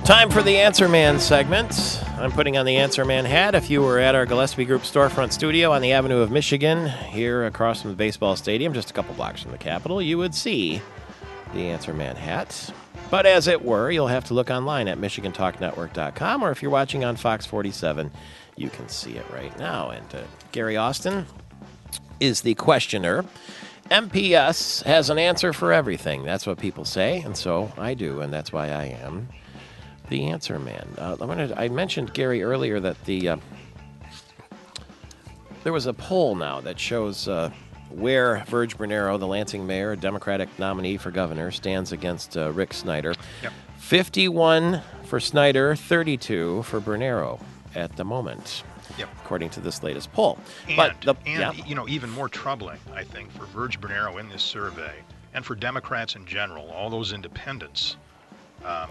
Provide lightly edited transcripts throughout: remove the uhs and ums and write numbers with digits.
Time for the Answer Man segment. I'm putting on the Answer Man hat. If you were at our Gillespie Group storefront studio on the Avenue of Michigan, here across from the baseball stadium, just a couple blocks from the Capitol, you would see the Answer Man hat. But as it were, you'll have to look online at MichiganTalkNetwork.com, or if you're watching on Fox 47, you can see it right now. And Gary Austin is the questioner. MPS has an answer for everything. That's what people say, and so I do, and that's why I am the Answer Man. I mentioned, Gary, earlier that there was a poll now that shows where Verge Bernero, the Lansing mayor, a Democratic nominee for governor, stands against Rick Snyder. Yep. 51 for Snyder, 32 for Bernero at the moment, Yep. according to this latest poll. Even more troubling, I think, for Verge Bernero in this survey, and for Democrats in general, all those independents,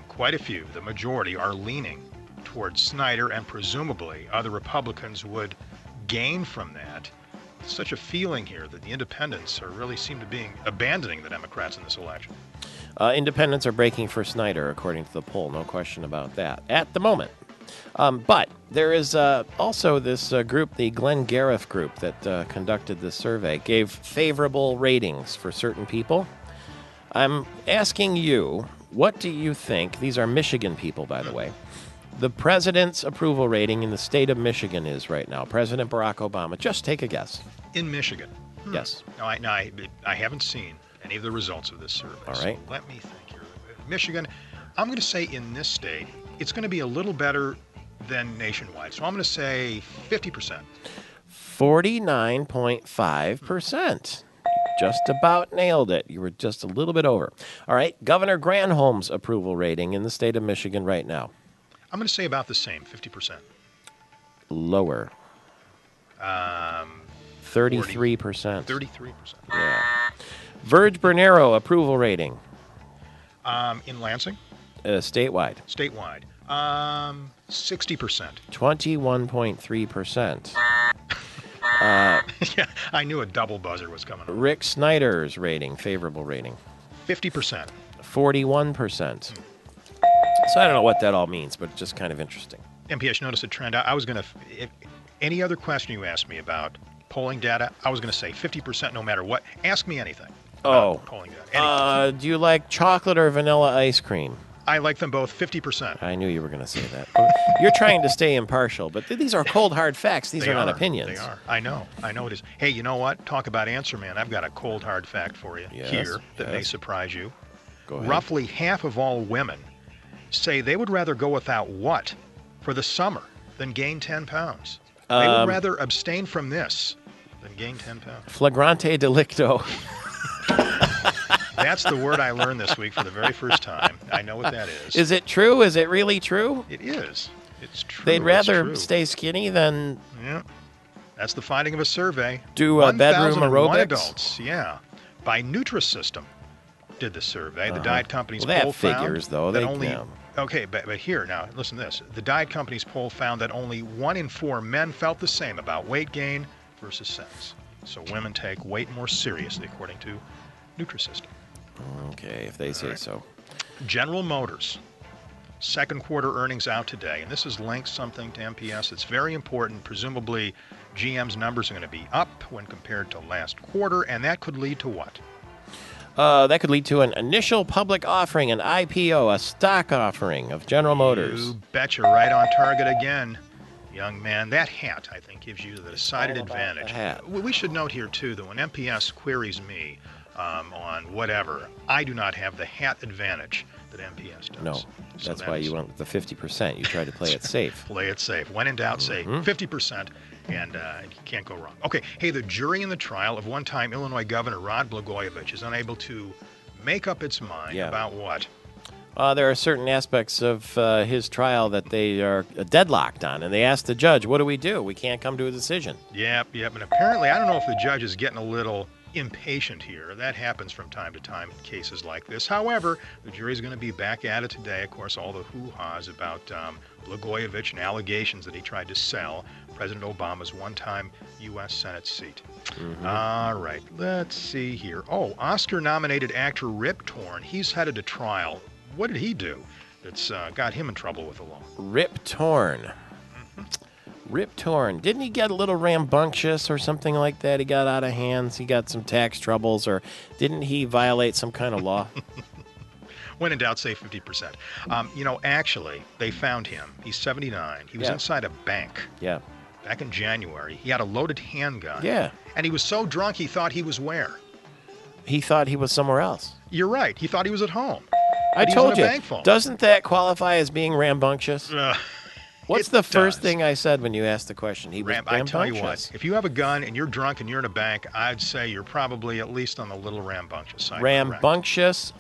quite a few, the majority, are leaning towards Snyder, and presumably other Republicans would gain from that. Such a feeling here that the independents really seem to be abandoning the Democrats in this election. Independents are breaking for Snyder, according to the poll. No question about that at the moment. But there is also this group, the Glenn Gariff group, that conducted this survey, gave favorable ratings for certain people. I'm asking you, what do you think, these are Michigan people, by the way, the president's approval rating in the state of Michigan is right now? President Barack Obama. Just take a guess. In Michigan? Yes. No, I haven't seen any of the results of this survey. All right. So let me think here. Michigan, I'm going to say in this state, it's going to be a little better than nationwide. So I'm going to say 50%. 49.5%. Just about nailed it. You were just a little bit over. All right. Governor Granholm's approval rating in the state of Michigan right now. I'm going to say about the same, 50%. Lower. 33%. 33%. Yeah. Verge Bernero approval rating. In Lansing? Statewide. Statewide. 60%. 21.3%. Yeah, I knew a double buzzer was coming up. Rick Snyder's rating, favorable rating. 50%. 41%. So I don't know what that all means, but it's just kind of interesting. MPS, notice a trend. I was going to, if any other question you asked me about polling data, I was going to say 50% no matter what. Ask me anything about polling data. Do you like chocolate or vanilla ice cream? I like them both 50%. I knew you were going to say that. You're trying to stay impartial, but these are cold, hard facts. These are not opinions. They are. I know it is. Hey, you know what? Talk about Answer Man. I've got a cold, hard fact for you here that may surprise you. Go ahead. Roughly half of all women say they would rather go without what for the summer than gain 10 pounds. They would rather abstain from this than gain 10 pounds. Flagrante delicto. That's the word I learned this week for the very first time. I know what that is. Is it true? Is it really true? It is. It's true. They'd rather stay skinny than... Yeah. That's the finding of a survey. Do bedroom aerobics? Adults, yeah. By Nutrisystem did the survey. The diet company's poll found figures, though. that only... Okay, but here, now, listen to this. The diet company's poll found that only 1 in 4 men felt the same about weight gain versus sex. So women take weight more seriously, according to Nutrisystem. Okay, if they say so. General Motors, second quarter earnings out today, and this has linked something to MPS. It's very important. Presumably, GM's numbers are going to be up when compared to last quarter, and that could lead to what? That could lead to an initial public offering, an IPO, a stock offering of General Motors. You betcha, right on target again, young man. That hat, I think, gives you the decided advantage. Hat. We should note here, too, that when MPS queries me on whatever, I do not have the hat advantage that MPS does. No, that's why you went with the 50%. You tried to play it safe. Play it safe. When in doubt, say 50%, and you can't go wrong. Okay, hey, the jury in the trial of one-time Illinois Governor Rod Blagojevich is unable to make up its mind about what? There are certain aspects of his trial that they are deadlocked on, and they asked the judge, what do? We can't come to a decision. Yep, and apparently, I don't know if the judge is getting a little impatient here. That happens from time to time in cases like this. However, the jury's going to be back at it today. Of course, all the hoo-has about Blagojevich and allegations that he tried to sell President Obama's one-time U.S. Senate seat. All right, let's see here. Oh, Oscar-nominated actor Rip Torn. He's headed to trial. What did he do? that's got him in trouble with the law. Rip Torn. Rip Torn. Didn't he get a little rambunctious or something like that? He got out of hands. He got some tax troubles, or didn't he violate some kind of law? When in doubt, say 50%. Actually, they found him. He's 79. He was inside a bank. Yeah. Back in January. He had a loaded handgun. Yeah. And he was so drunk he thought he was where? He thought he was somewhere else. You're right. He thought he was at home. I told you. Doesn't that qualify as being rambunctious? What's the first thing I said when you asked the question? He was rambunctious. I tell you what, if you have a gun and you're drunk and you're in a bank, I'd say you're probably at least on the little rambunctious side. Rambunctious,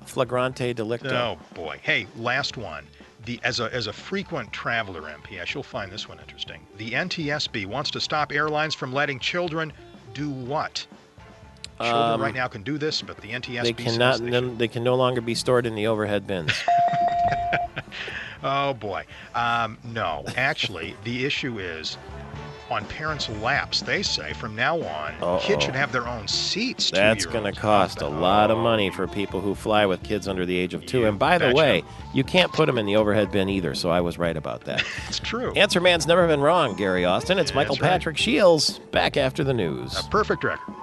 flagrante delicto. Oh, boy. Hey, last one. As a frequent traveler, MPS, you'll find this one interesting. The NTSB wants to stop airlines from letting children do what? Children right now can do this, but the NTSB they can no longer be stored in the overhead bins. Oh, boy. No, actually, the issue is on parents' laps. They say from now on, kids should have their own seats. That's going to cost a lot of money for people who fly with kids under the age of 2. And by the way, you can't put them in the overhead bin either, so I was right about that. It's true. Answer Man's never been wrong, Gary Austin. It's Michael Patrick Shields, back after the news. A perfect record.